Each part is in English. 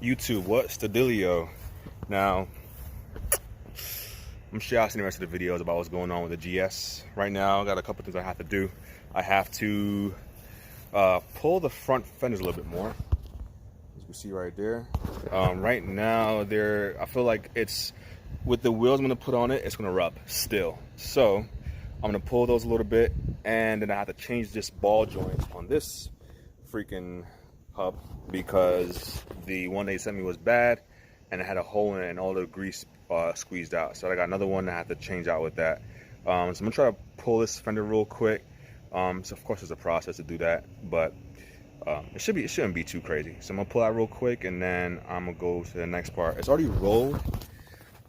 YouTube, what's the dealio? Now, I'm sure I've seen the rest of the videos about what's going on with the GS. Right now, I got a couple things I have to do. I have to pull the front fenders a little bit more. As you can see right there. Right now, I feel like it's, with the wheels I'm gonna put on it, it's gonna rub still. So, I'm gonna pull those a little bit, and then I have to change this ball joint on this freaking hub because the one they sent me was bad and it had a hole in it and all the grease squeezed out. So I got another one that I have to change out with that. So I'm gonna try to pull this fender real quick. So of course there's a process to do that, but it shouldn't be too crazy. So I'm gonna pull out real quick and then I'm gonna go to the next part. It's already rolled.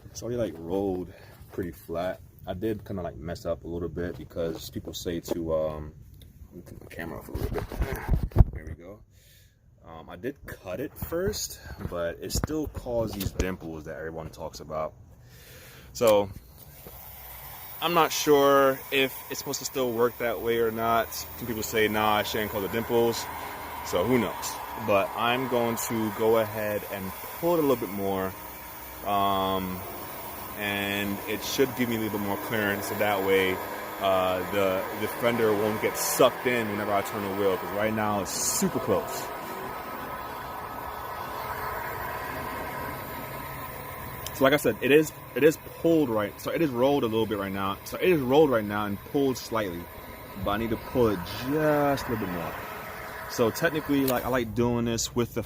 It's already like rolled pretty flat. I did kind of like mess up a little bit because people say to let me put my camera off a little bit. There we go. I did cut it first, but it still caused these dimples that everyone talks about. So I'm not sure if it's supposed to still work that way or not. Some people say, nah, I shouldn't call it dimples. So who knows? But I'm going to go ahead and pull it a little bit more. And it should give me a little bit more clearance, so that way the fender won't get sucked in whenever I turn the wheel, because right now it's super close. So like I said, it is pulled right, so it is rolled a little bit right now. So it is rolled right now and pulled slightly, but I need to pull it just a little bit more. So technically, like, I like doing this with the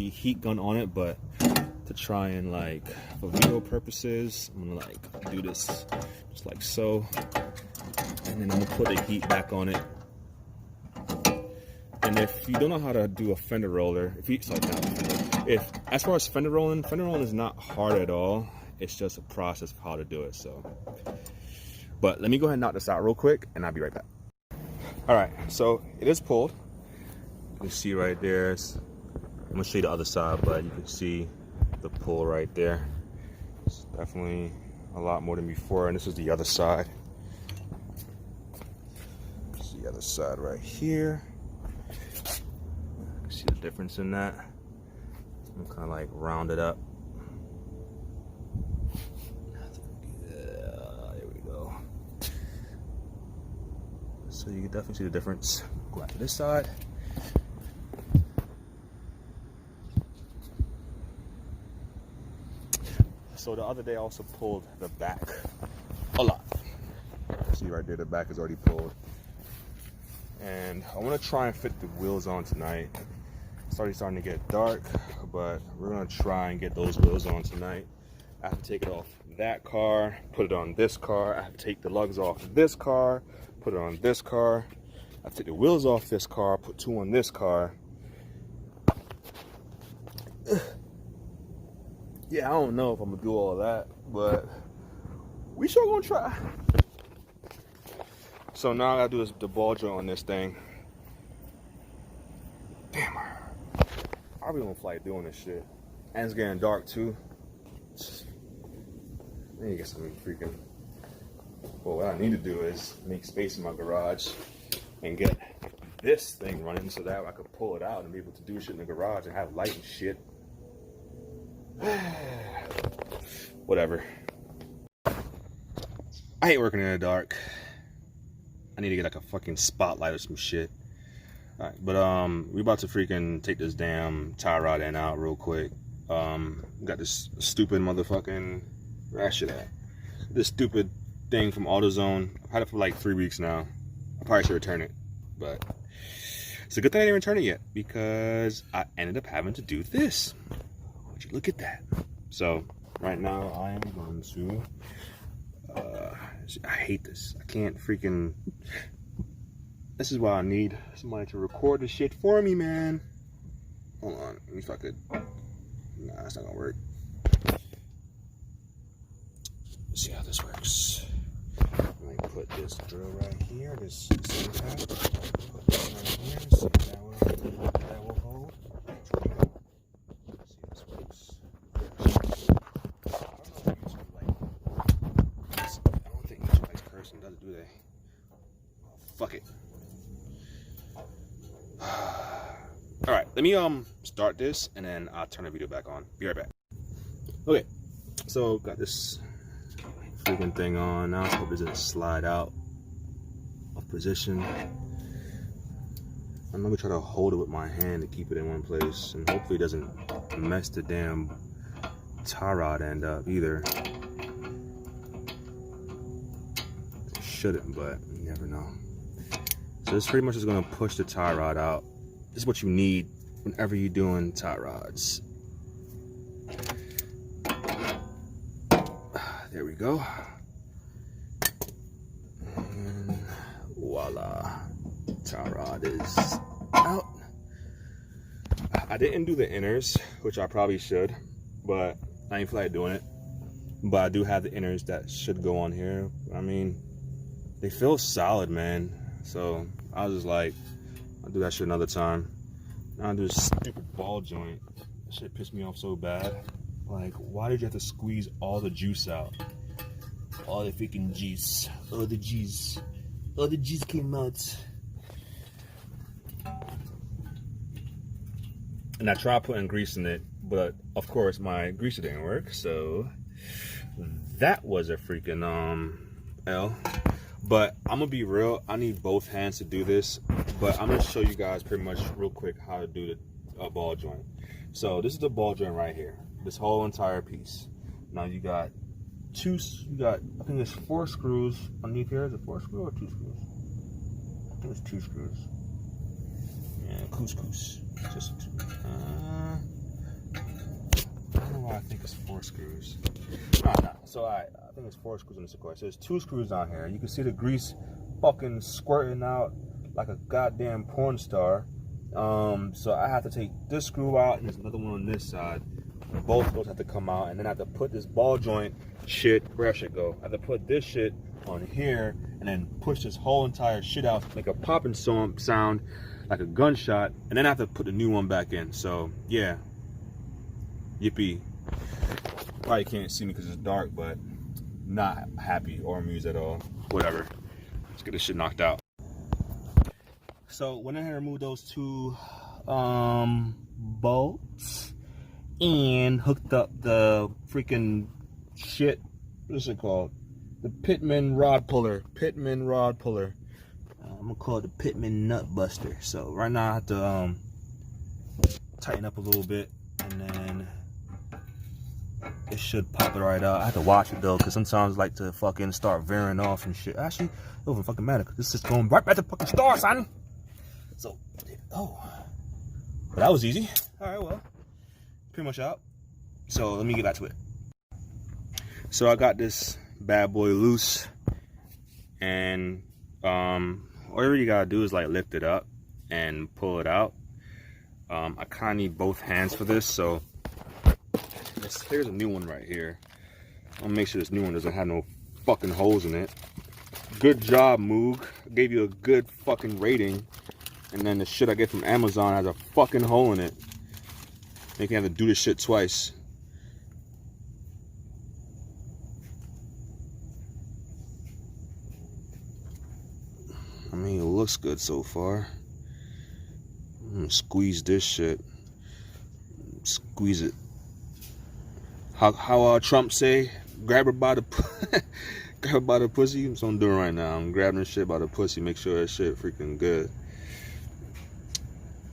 heat gun on it, but to try and, like, for video purposes, I'm gonna like do this just like so, and then I'm gonna put the heat back on it. And if you don't know how to do a fender roller, as far as fender rolling is not hard at all. It's just a process of how to do it. So, but let me go ahead and knock this out real quick, and I'll be right back. All right, so it is pulled. You can see right there. I'm gonna show you the other side, but you can see the pull right there. It's definitely a lot more than before, and this is the other side. This is the other side right here. You can see the difference in that. I'm kind of like round it up. There we go. So you can definitely see the difference. Go back to this side. So the other day I also pulled the back a lot. See right there, the back is already pulled. And I want to try and fit the wheels on tonight. It's already starting to get dark, but we're going to try and get those wheels on tonight. I have to take it off that car, put it on this car. I have to take the lugs off this car, put it on this car. I have to take the wheels off this car, put two on this car. Yeah, I don't know if I'm gonna do all of that, but we sure gonna try. So now I gotta do the ball joint on this thing. Damn, I really don't feel like doing this shit. And it's getting dark too. I need to get something freaking. Well, what I need to do is make space in my garage and get this thing running so that I could pull it out and be able to do shit in the garage and have light and shit. Whatever. I hate working in the dark. I need to get like a fucking spotlight or some shit. Alright, but we about to freaking take this damn tie rod in out real quick. Got this stupid motherfucking, where that shit at? This stupid thing from AutoZone. I've had it for like 3 weeks now. I probably should return it, but it's a good thing I didn't return it yet because I ended up having to do this. Would you look at that? So right now I am going to I hate this. I can't freaking. This is why I need somebody to record the shit for me, man. Hold on, let me if I could. Nah, that's not gonna work. Let's see how this works. Let me put this drill right here, this center tap. Put this right here, see if that will hold. Let's see if this works. I don't think YouTube likes cursing, does it, do they? Oh, fuck it. Alright, let me start this and then I'll turn the video back on. Be right back. Okay, so got this freaking thing on now. I hope it doesn't slide out of position. I'm gonna try to hold it with my hand to keep it in one place, and hopefully it doesn't mess the damn tie rod end up either. It shouldn't, but you never know. So this pretty much is gonna push the tie rod out. This is what you need whenever you're doing tie rods. There we go. And voila. Tie rod is out. I didn't do the inners, which I probably should, but I ain't feel like doing it. But I do have the inners that should go on here. I mean, they feel solid, man. So I was just like, I'll do that shit another time. Now I do this stupid ball joint. That shit pissed me off so bad. Like, why did you have to squeeze all the juice out? All the freaking juice. All the juice. All the juice came out. And I tried putting grease in it, but of course my greaser didn't work, so that was a freaking L. But I'm gonna be real, I need both hands to do this, but I'm gonna show you guys pretty much real quick how to do the ball joint. So this is the ball joint right here, this whole entire piece. Now you got I think there's 4 screws underneath here. Is it 4 screws or 2 screws? I think it's 2 screws. Yeah, couscous. Just 2. I don't know why I think it's 4 screws. No. So I think it's 4 screws in this course. So there's 2 screws on here. You can see the grease fucking squirting out like a goddamn porn star. So I have to take this screw out, and there's another one on this side. Both of those have to come out, and then I have to put this ball joint shit, where should it go? I have to put this shit on here, and then push this whole entire shit out, make a popping sound like a gunshot, and then I have to put the new one back in. So yeah, yippee. Probably can't see me because it's dark, but not happy or amused at all. Whatever, let's get this shit knocked out. So went ahead and removed those 2 bolts and hooked up the freaking shit, what's it called, the Pitman rod puller. I'm gonna call it the Pitman nut buster. So right now I have to tighten up a little bit, and then it should pop it right out. I have to watch it though, because sometimes I like to fucking start veering off and shit. Actually, it doesn't fucking matter, because this is going right back to the fucking start, son. So, oh, but that was easy. All right, well, pretty much out. So let me get back to it. So I got this bad boy loose, and whatever you gotta do is like lift it up and pull it out. I kind of need both hands for this, so here's a new one right here. I'll make sure this new one doesn't have no fucking holes in it. Good job, Moog. I gave you a good fucking rating, and then the shit I get from Amazon has a fucking hole in it. Make me have to do this shit twice. I mean, it looks good so far. I'm gonna squeeze this shit. Squeeze it. How Trump say? Grab her by the grab her by the pussy. That's what I'm doing right now. I'm grabbing this shit by the pussy. Make sure that shit freaking good.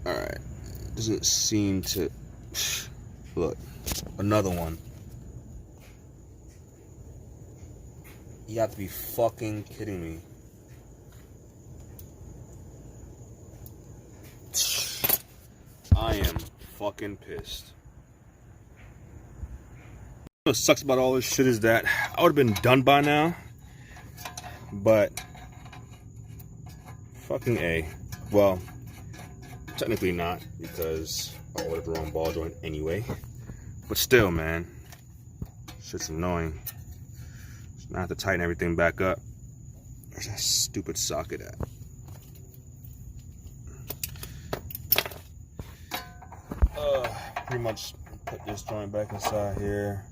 All right. Doesn't seem to. Look, another one. You have to be fucking kidding me. I am fucking pissed. What sucks about all this shit is that I would have been done by now, but fucking A. Well, technically not, because I ordered the wrong ball joint anyway. But still, man, shit's annoying. So now I have to tighten everything back up. Where's that stupid socket at? Pretty much put this joint back inside here.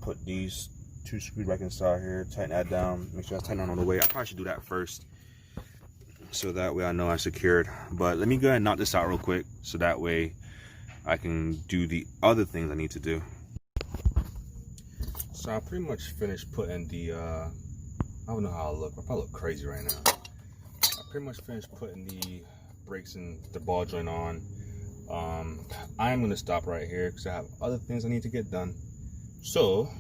Put these 2 screws back inside here. Tighten that down. Make sure I tighten on the way. I probably should do that first, so that way I know I secured. But let me go ahead and knock this out real quick, so that way I can do the other things I need to do. So I pretty much finished putting the, I don't know how I look. I probably look crazy right now. I pretty much finished putting the brakes and the ball joint on. I am going to stop right here because I have other things I need to get done. So,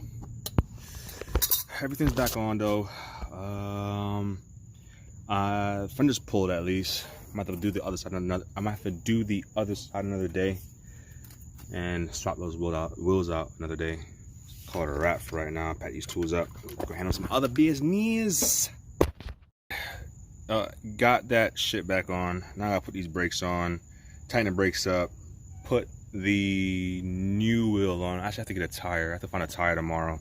everything's back on though. Fenders pulled at least. I'm gonna have to do the other side another. I'm gonna have to do the other side another day and swap those wheels out another day. Call it a wrap for right now. Pack these tools up. Go handle some other business. Got that shit back on. Now I gotta put these brakes on, tighten the brakes up, put the new wheel on. I actually have to get a tire. I have to find a tire tomorrow.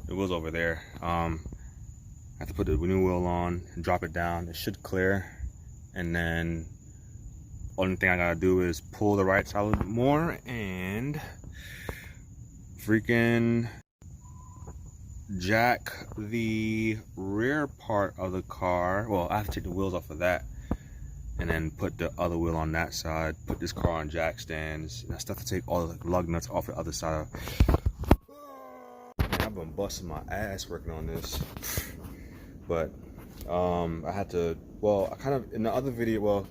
The wheel's over there. I have to put the new wheel on and drop it down. It should clear. And then only thing I gotta do is pull the right side a little bit more and freaking jack the rear part of the car. Well, I have to take the wheels off of that and then put the other wheel on that side, put this car on jack stands, and I still have to take all the lug nuts off the other side Man, I've been busting my ass working on this, but I had to, well, I kind of, in the other video, well,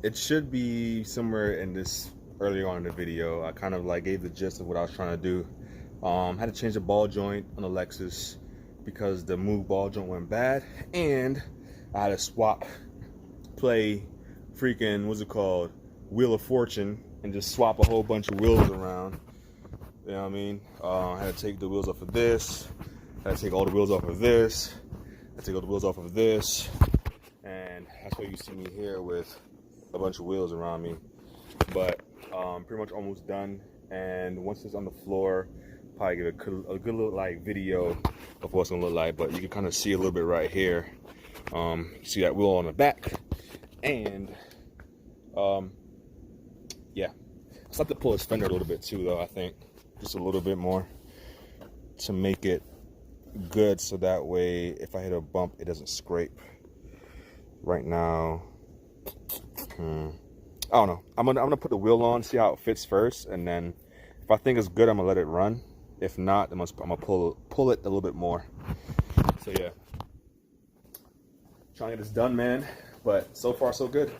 it should be somewhere in this, earlier on in the video, I kind of like gave the gist of what I was trying to do. Had to change the ball joint on the Lexus because the move ball joint went bad, and I had to play freaking, what's it called, Wheel of Fortune, and just swap a whole bunch of wheels around. You know what I mean? I had to take the wheels off of this, I had to take all the wheels off of this, I take all the wheels off of this, and that's why you see me here with a bunch of wheels around me. But pretty much almost done, and once it's on the floor, probably get a good little like video of what it's gonna look like. But you can kind of see a little bit right here. You see that wheel on the back, and yeah, I still have to pull his fender a little bit too, though. I think just a little bit more to make it good, so that way if I hit a bump, it doesn't scrape. Right now, I don't know. I'm gonna put the wheel on, see how it fits first, and then if I think it's good, I'm gonna let it run. If not, I'm gonna pull it a little bit more. So yeah, trying to get this done, man. But so far, so good.